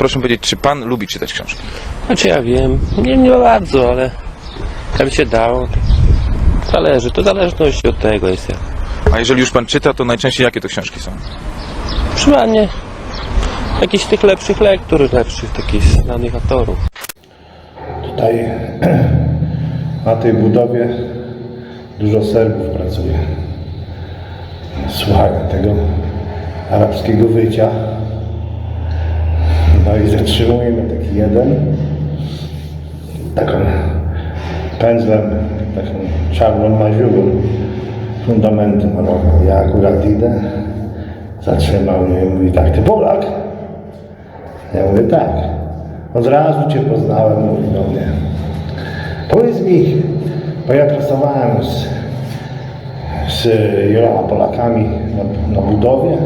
proszę powiedzieć, czy pan lubi czytać książki? Znaczy ja wiem, nie bardzo, ale jak się dało, to zależy, to w zależności od tego jest jak. A jeżeli już pan czyta, to najczęściej jakie to książki są? Przynajmniej jakichś tych lepszych lektur, lepszych takich znanych autorów. Tutaj na tej budowie dużo Serbów pracuje. Słuchają tego arabskiego wycia. No i zatrzymujemy taki jeden, taką pędzlem, taką czarną maziugą fundamentu malował. Ja akurat idę, zatrzymał mnie i mówi tak, ty Polak? Ja mówię tak. Od razu cię poznałem, mówi do mnie. Powiedz mi, bo ja pracowałem z wieloma Polakami na budowie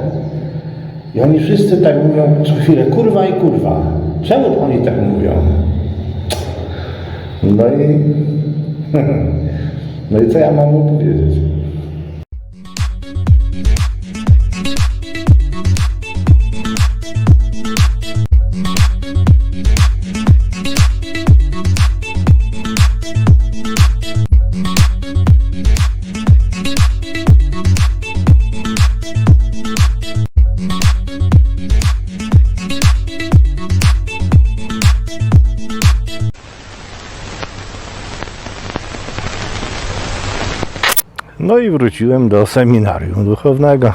i oni wszyscy tak mówią co chwilę, kurwa i kurwa. Czemu oni tak mówią? No i co ja mam mu powiedzieć? No i wróciłem do seminarium duchownego.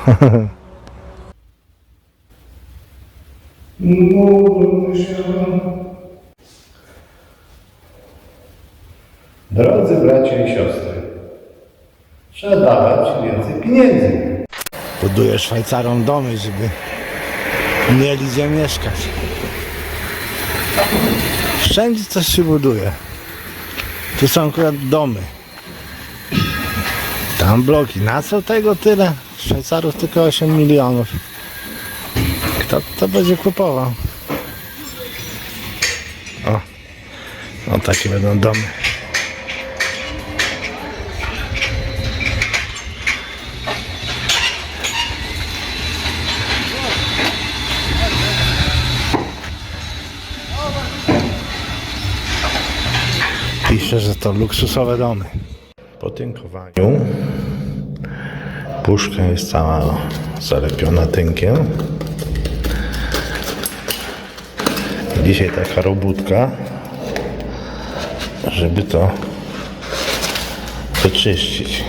Drodzy bracia i siostry, trzeba dawać więcej pieniędzy. Buduję Szwajcarom domy, żeby mieli gdzie mieszkać. Wszędzie coś się buduje. Tu są akurat domy. Tam bloki. Na co tego tyle? Szwajcarów tylko 8 milionów. Kto to będzie kupował? O takie będą domy. Pisze, że to luksusowe domy. Po tynkowaniu puszka jest cała zalepiona tynkiem. Dzisiaj taka robótka, żeby to wyczyścić.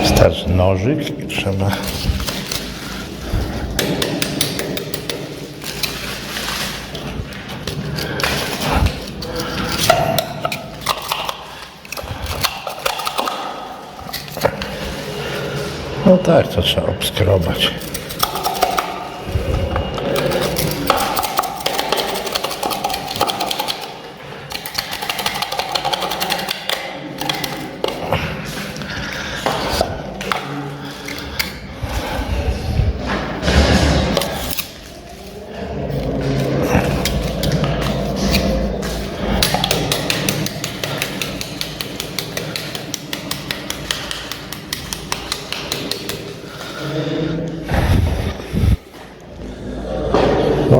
Wystarczy nożyk i trzeba no tak, to trzeba obskrobać.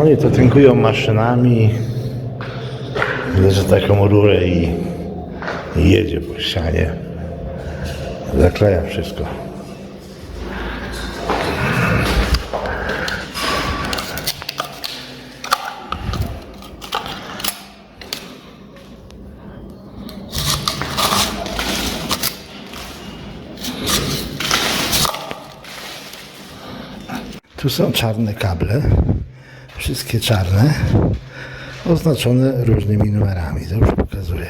Oni to tynkują maszynami, bierze taką rurę i jedzie po ścianie, zakleja wszystko. Tu są czarne kable. Wszystkie czarne, oznaczone różnymi numerami. To już pokazuję.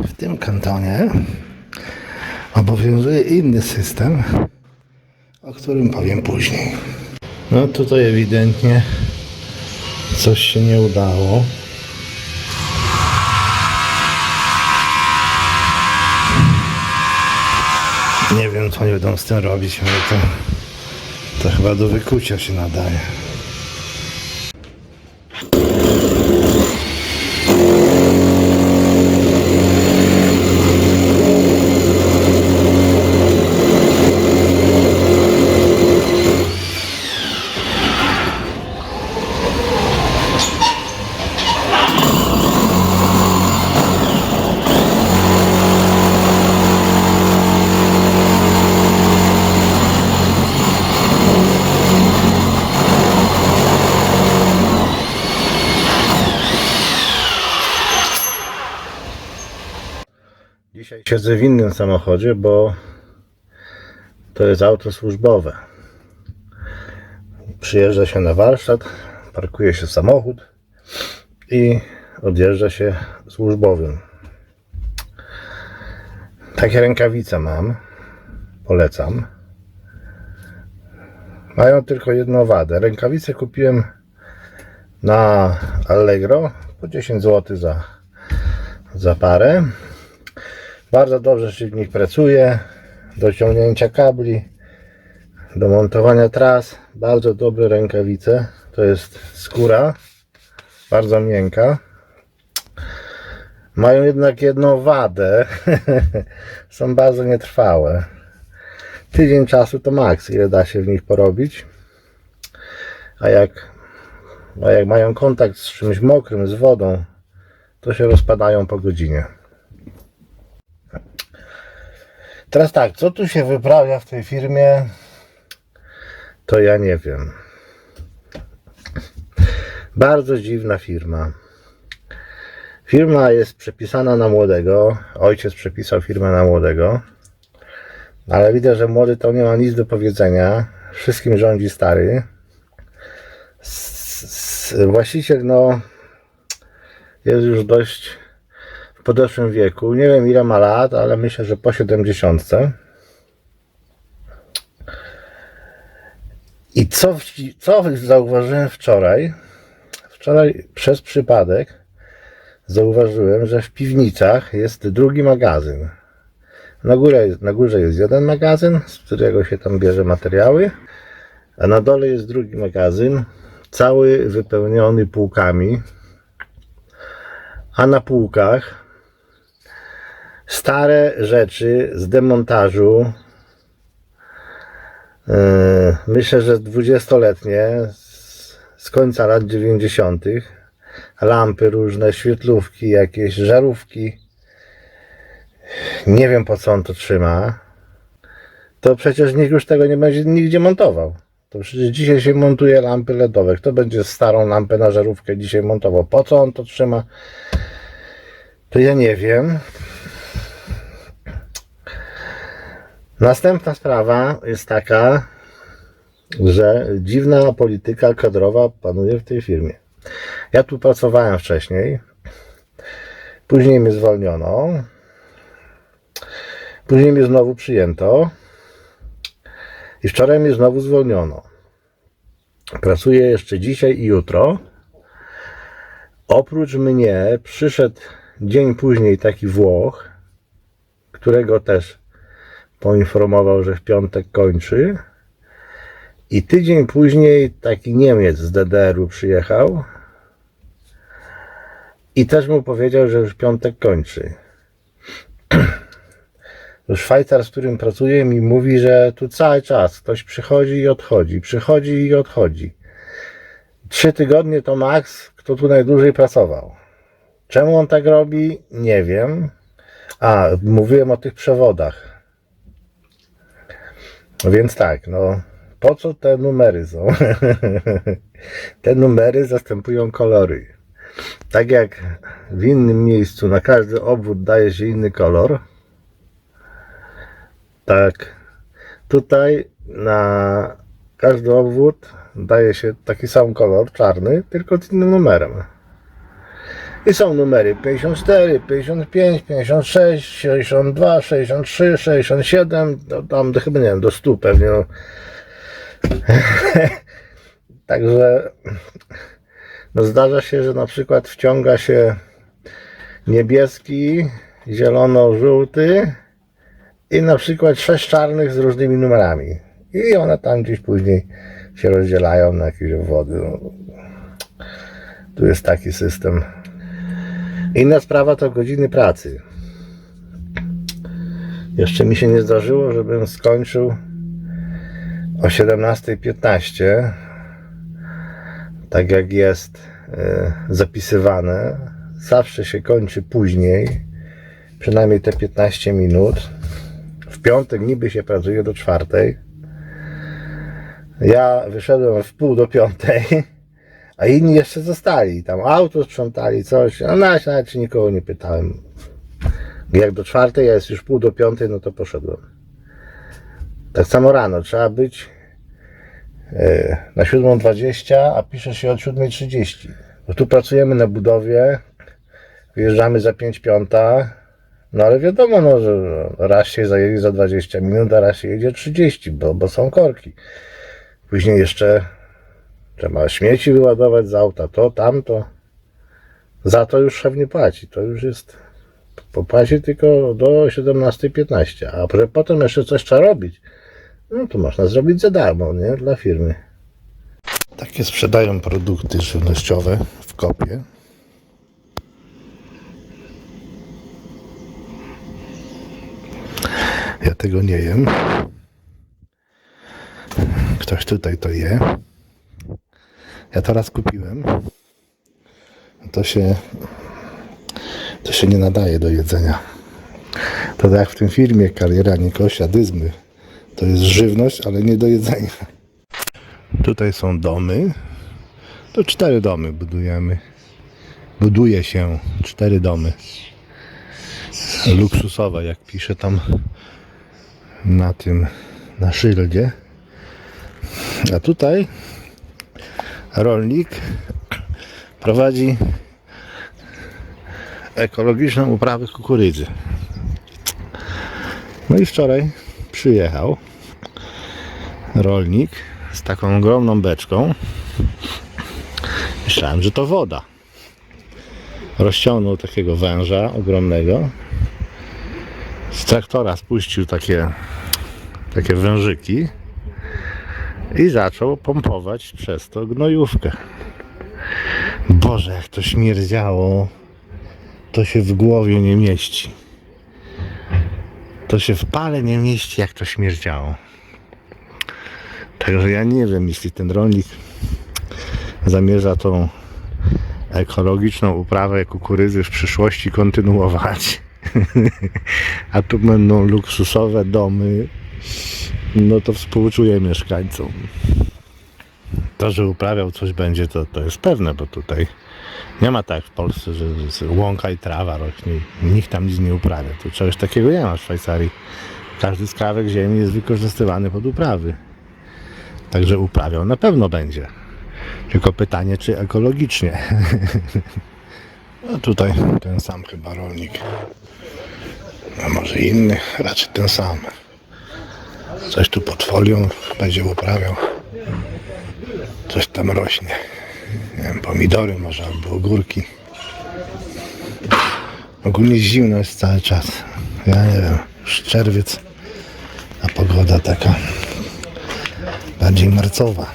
W tym kantonie obowiązuje inny system, o którym powiem później. No tutaj ewidentnie coś się nie udało. Nie wiem, co oni będą z tym robić, ale to chyba do wykucia się nadaje. Dzisiaj siedzę w innym samochodzie, bo to jest auto służbowe. Przyjeżdża się na warsztat, parkuje się samochód i odjeżdża się służbowym. Takie rękawice mam, polecam. Mają tylko jedną wadę. Rękawice kupiłem na Allegro po 10 zł za parę. Bardzo dobrze się w nich pracuje, do ciągnięcia kabli, do montowania tras. Bardzo dobre rękawice. To jest skóra, bardzo miękka. Mają jednak jedną wadę, są bardzo nietrwałe. Tydzień czasu to maks, ile da się w nich porobić. A jak mają kontakt z czymś mokrym, z wodą, to się rozpadają po godzinie. Teraz tak, co tu się wyprawia w tej firmie, to ja nie wiem. Bardzo dziwna firma. Firma jest przepisana na młodego. Ojciec przepisał firmę na młodego. Ale widać, że młody to nie ma nic do powiedzenia. Wszystkim rządzi stary. Właściciel jest już dość w podeszłym wieku. Nie wiem, ile ma lat, ale myślę, że po 70. I co zauważyłem wczoraj? Wczoraj przez przypadek zauważyłem, że w piwnicach jest drugi magazyn. Na górze jest jeden magazyn, z którego się tam bierze materiały, a na dole jest drugi magazyn, cały wypełniony półkami, a na półkach stare rzeczy z demontażu, myślę, że 20-letnie, z końca lat 90. Lampy różne, świetlówki, jakieś żarówki. Nie wiem, po co on to trzyma. To przecież nikt już tego nie będzie nigdzie montował. To przecież dzisiaj się montuje lampy LEDowe. Kto będzie starą lampę na żarówkę dzisiaj montował? Po co on to trzyma? To ja nie wiem. Następna sprawa jest taka, że dziwna polityka kadrowa panuje w tej firmie. Ja tu pracowałem wcześniej, później mnie zwolniono, później mnie znowu przyjęto i wczoraj mnie znowu zwolniono. Pracuję jeszcze dzisiaj i jutro. Oprócz mnie przyszedł dzień później taki Włoch, którego też poinformował, że w piątek kończy. I tydzień później taki Niemiec z DDR-u przyjechał i też mu powiedział, że już w piątek kończy. Szwajcar, z którym pracuję, mi mówi, że tu cały czas ktoś przychodzi i odchodzi, przychodzi i odchodzi. 3 tygodnie to maks, kto tu najdłużej pracował. Czemu on tak robi? Nie wiem. A, mówiłem o tych przewodach. Więc tak, po co te numery są? Te numery zastępują kolory. Tak jak w innym miejscu na każdy obwód daje się inny kolor, tak tutaj na każdy obwód daje się taki sam kolor, czarny, tylko z innym numerem. I są numery 54, 55, 56, 62, 63, 67, tam chyba nie wiem, do 100 pewnie. Także no zdarza się, że na przykład wciąga się niebieski, zielono-żółty i na przykład 6 czarnych z różnymi numerami. I one tam gdzieś później się rozdzielają na jakieś obwody. No, tu jest taki system. Inna sprawa to godziny pracy. Jeszcze mi się nie zdarzyło, żebym skończył o 17:15, tak jak jest zapisywane. Zawsze się kończy później, przynajmniej te 15 minut. W piątek niby się pracuje do 4. Ja wyszedłem w 4:45, a inni jeszcze zostali. Tam auto sprzątali, coś. A nawet czy nikogo nie pytałem. Jak do 4, ja jest już 4:45, no to poszedłem. Tak samo rano trzeba być na 7:20, a pisze się od 7:30. Bo tu pracujemy na budowie, wyjeżdżamy za 5:05, no ale wiadomo, no, że raz się zajedzie za 20 minut, a raz się jedzie 30, bo są korki. Później jeszcze trzeba śmieci wyładować z auta, to, tamto. Za to już szef nie płaci, to już jest, popłaci tylko do 17:15, a potem jeszcze coś trzeba robić. No to można zrobić za darmo, nie? Dla firmy. Takie sprzedają produkty żywnościowe w Kopie. Ja tego nie jem. Ktoś tutaj to je. Ja to raz kupiłem. To się nie nadaje do jedzenia. To tak jak w tym filmie Kariera Nikosia Dyzmy. To jest żywność, ale nie do jedzenia. Tutaj są domy. To 4 domy budujemy. Buduje się 4 domy. Luksusowe, jak pisze tam na szyldzie. A tutaj rolnik prowadzi ekologiczną uprawę kukurydzy. No i wczoraj przyjechał rolnik z taką ogromną beczką. Myślałem, że to woda. Rozciągnął takiego węża ogromnego. Z traktora spuścił takie wężyki i zaczął pompować przez to gnojówkę. Boże, jak to śmierdziało. To się w głowie nie mieści. To się w pale nie mieści, jak to śmierdziało. Także ja nie wiem, jeśli ten rolnik zamierza tą ekologiczną uprawę kukurydzy w przyszłości kontynuować. A tu będą luksusowe domy. No to współczuję mieszkańcom. To, że uprawiał coś będzie, to jest pewne, bo tutaj nie ma tak jak w Polsce, że łąka i trawa rośnie i nikt tam nic nie uprawia. Tu czegoś takiego nie ma w Szwajcarii. Każdy skrawek ziemi jest wykorzystywany pod uprawy. Także uprawiał na pewno będzie. Tylko pytanie, czy ekologicznie. No tutaj ten sam chyba rolnik. A może inny, raczej ten sam. Coś tu pod folią będzie uprawiał. Coś tam rośnie. Nie wiem, pomidory może albo ogórki. Ogólnie zimno jest cały czas. Ja nie wiem, już czerwiec, a pogoda taka bardziej marcowa.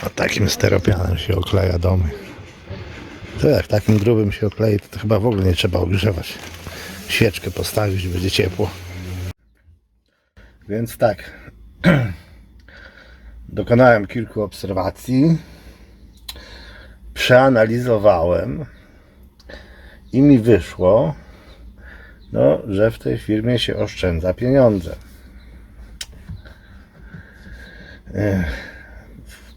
No, takim steropianem się okleja domy. To jak takim grubym się oklei, to chyba w ogóle nie trzeba ogrzewać. Świeczkę postawić, będzie ciepło. Więc tak, dokonałem kilku obserwacji, przeanalizowałem i mi wyszło, no, że w tej firmie się oszczędza pieniądze.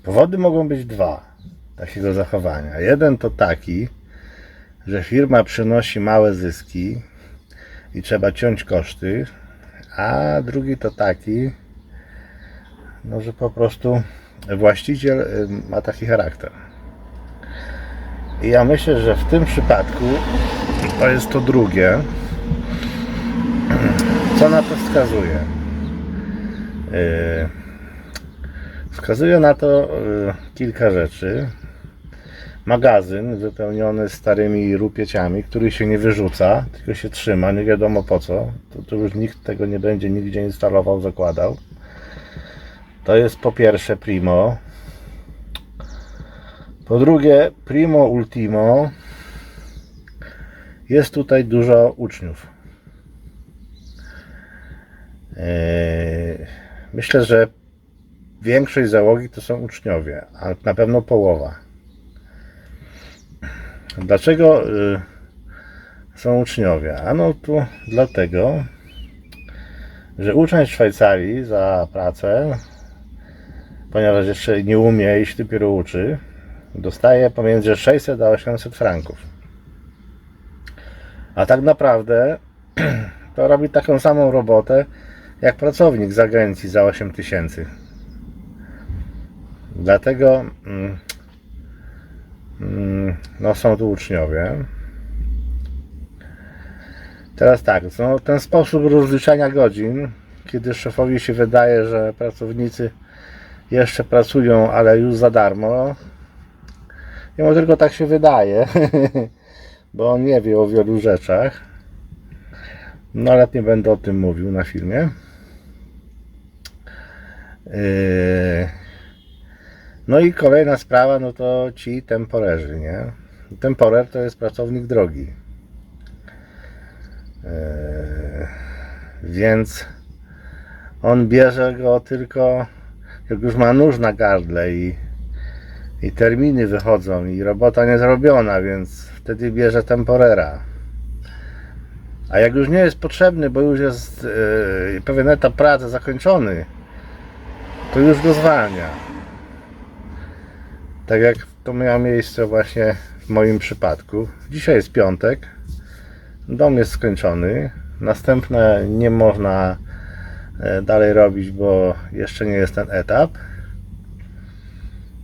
Powody mogą być 2 takiego zachowania. Jeden to taki, że firma przynosi małe zyski i trzeba ciąć koszty, a drugi to taki, no, że po prostu właściciel ma taki charakter. I ja myślę, że w tym przypadku to jest to drugie. Co na to wskazuje? Wskazuje na to kilka rzeczy. Magazyn wypełniony starymi rupieciami, który się nie wyrzuca, tylko się trzyma, nie wiadomo po co. To już nikt tego nie będzie nigdzie instalował, zakładał. To jest po pierwsze primo. Po drugie, primo ultimo, jest tutaj dużo uczniów. Myślę, że większość załogi to są uczniowie, a na pewno połowa. Dlaczego są uczniowie? Ano tu dlatego, że uczeń w Szwajcarii za pracę, ponieważ jeszcze nie umie i się dopiero uczy, dostaje pomiędzy 600 a 800 franków. A tak naprawdę to robi taką samą robotę jak pracownik z agencji za 8000. Dlatego no, są tu uczniowie. Teraz tak, no, ten sposób rozliczania godzin, kiedy szefowi się wydaje, że pracownicy jeszcze pracują, ale już za darmo, jemu tylko tak się wydaje, bo on nie wie o wielu rzeczach. No ale nie będę o tym mówił na filmie. No i kolejna sprawa, no to ci temporerzy, nie? Temporer to jest pracownik drogi. Więc on bierze go tylko, jak już ma nóż na gardle i terminy wychodzą i robota nie zrobiona, więc wtedy bierze temporera. A jak już nie jest potrzebny, bo już jest pewien etap pracy zakończony, to już go zwalnia. Tak jak to miało miejsce właśnie w moim przypadku. Dzisiaj jest piątek, dom jest skończony, następne nie można dalej robić, bo jeszcze nie jest ten etap.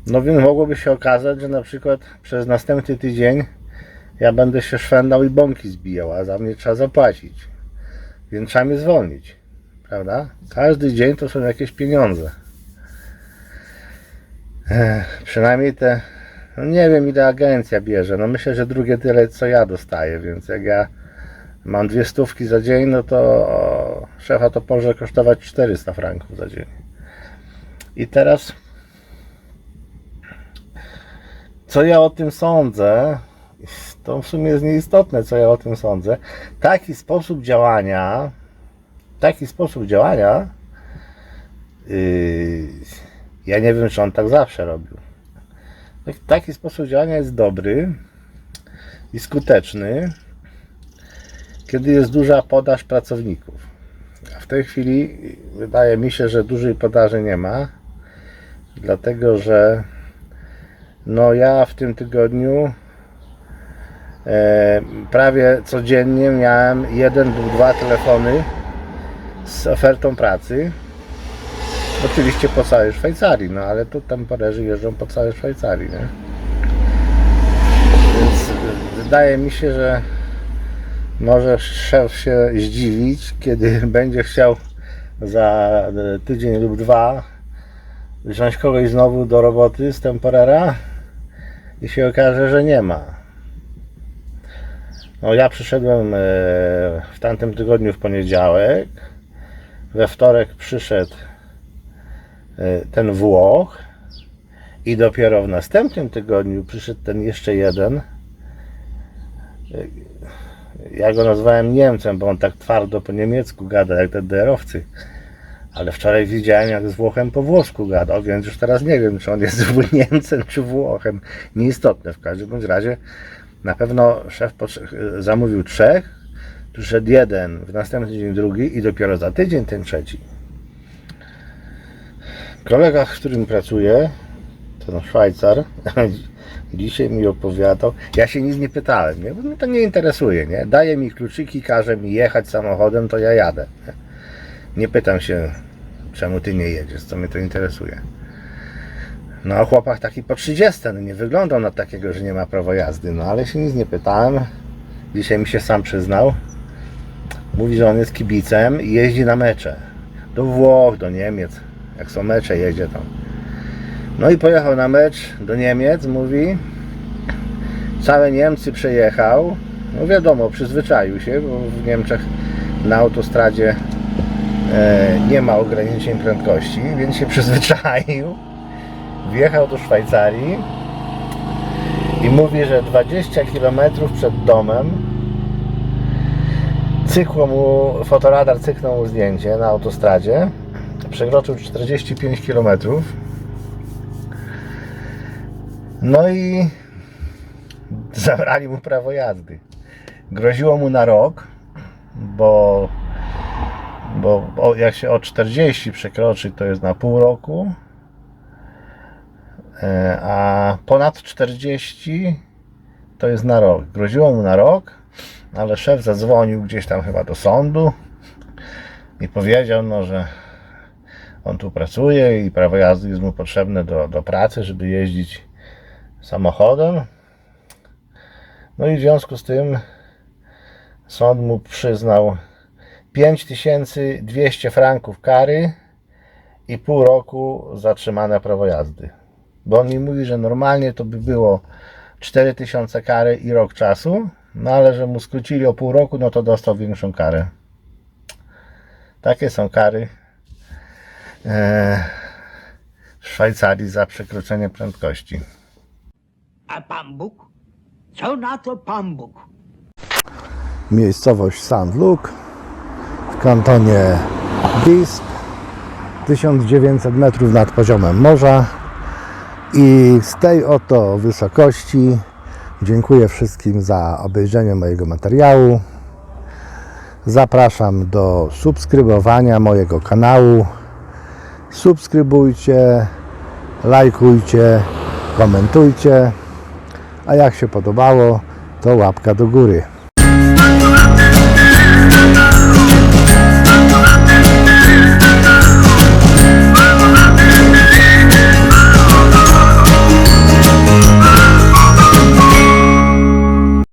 No więc mogłoby się okazać, że na przykład przez następny tydzień ja będę się szwendał i bąki zbijał, a za mnie trzeba zapłacić. Więc trzeba mnie zwolnić, prawda? Każdy dzień to są jakieś pieniądze. Przynajmniej te, no nie wiem ile agencja bierze, no myślę, że drugie tyle co ja dostaję, więc jak ja mam 200 za dzień, no to szefa to może kosztować 400 franków za dzień. I teraz co ja o tym sądzę, to w sumie jest nieistotne co ja o tym sądzę. Taki sposób działania ja nie wiem, czy on tak zawsze robił. Taki sposób działania jest dobry i skuteczny, kiedy jest duża podaż pracowników. A w tej chwili wydaje mi się, że dużej podaży nie ma, dlatego że no ja w tym tygodniu prawie codziennie miałem 1 lub 2 telefony z ofertą pracy. Oczywiście po całej Szwajcarii, no ale tu temporerzy jeżdżą po całej Szwajcarii, nie? Więc wydaje mi się, że może szef się zdziwić, kiedy będzie chciał za tydzień lub 2 wziąć kogoś znowu do roboty z temporera i się okaże, że nie ma. No ja przyszedłem w tamtym tygodniu w poniedziałek, we wtorek przyszedł ten Włoch i dopiero w następnym tygodniu przyszedł ten jeszcze jeden. Ja go nazwałem Niemcem, bo on tak twardo po niemiecku gada jak te DR-owcy, ale wczoraj widziałem jak z Włochem po włosku gadał, więc już teraz nie wiem, czy on jest Niemcem czy Włochem, nieistotne. W każdym bądź razie na pewno szef zamówił 3, przyszedł jeden, w następny dzień drugi i dopiero za tydzień ten trzeci. Kolega, z którym pracuję, ten Szwajcar, dzisiaj mi opowiadał, ja się nic nie pytałem, nie? Bo mnie to nie interesuje, nie? Daje mi kluczyki, każe mi jechać samochodem, to ja jadę. Nie pytam się, czemu ty nie jedziesz, co mnie to interesuje. No a chłopak taki po 30, no nie wyglądał na takiego, że nie ma prawa jazdy, no ale się nic nie pytałem. Dzisiaj mi się sam przyznał. Mówi, że on jest kibicem i jeździ na mecze. Do Włoch, do Niemiec. Jak są mecze, jedzie tam. No i pojechał na mecz do Niemiec, mówi. Całe Niemcy przejechał. No wiadomo, przyzwyczaił się, bo w Niemczech na autostradzie nie ma ograniczeń prędkości, więc się przyzwyczaił. Wjechał do Szwajcarii i mówi, że 20 km przed domem fotoradar cyknął mu zdjęcie na autostradzie. Przekroczył 45 km. No i zabrali mu prawo jazdy. Groziło mu na rok, bo jak się o 40 przekroczy, to jest na pół roku, a ponad 40 to jest na rok. Groziło mu na rok, ale szef zadzwonił gdzieś tam chyba do sądu i powiedział, no, że on tu pracuje i prawo jazdy jest mu potrzebne do pracy, żeby jeździć samochodem. No i w związku z tym sąd mu przyznał 5200 franków kary i pół roku zatrzymane prawo jazdy. Bo on mi mówi, że normalnie to by było 4000 kary i rok czasu, no ale że mu skrócili o pół roku, no to dostał większą karę. Takie są kary w Szwajcarii za przekroczenie prędkości. A Pan Bóg? Co na to Pan Bóg? Miejscowość Saint-Luc w kantonie Visp, 1900 metrów nad poziomem morza, i z tej oto wysokości dziękuję wszystkim za obejrzenie mojego materiału. Zapraszam do subskrybowania mojego kanału. Subskrybujcie, lajkujcie, komentujcie, a jak się podobało, to łapka do góry.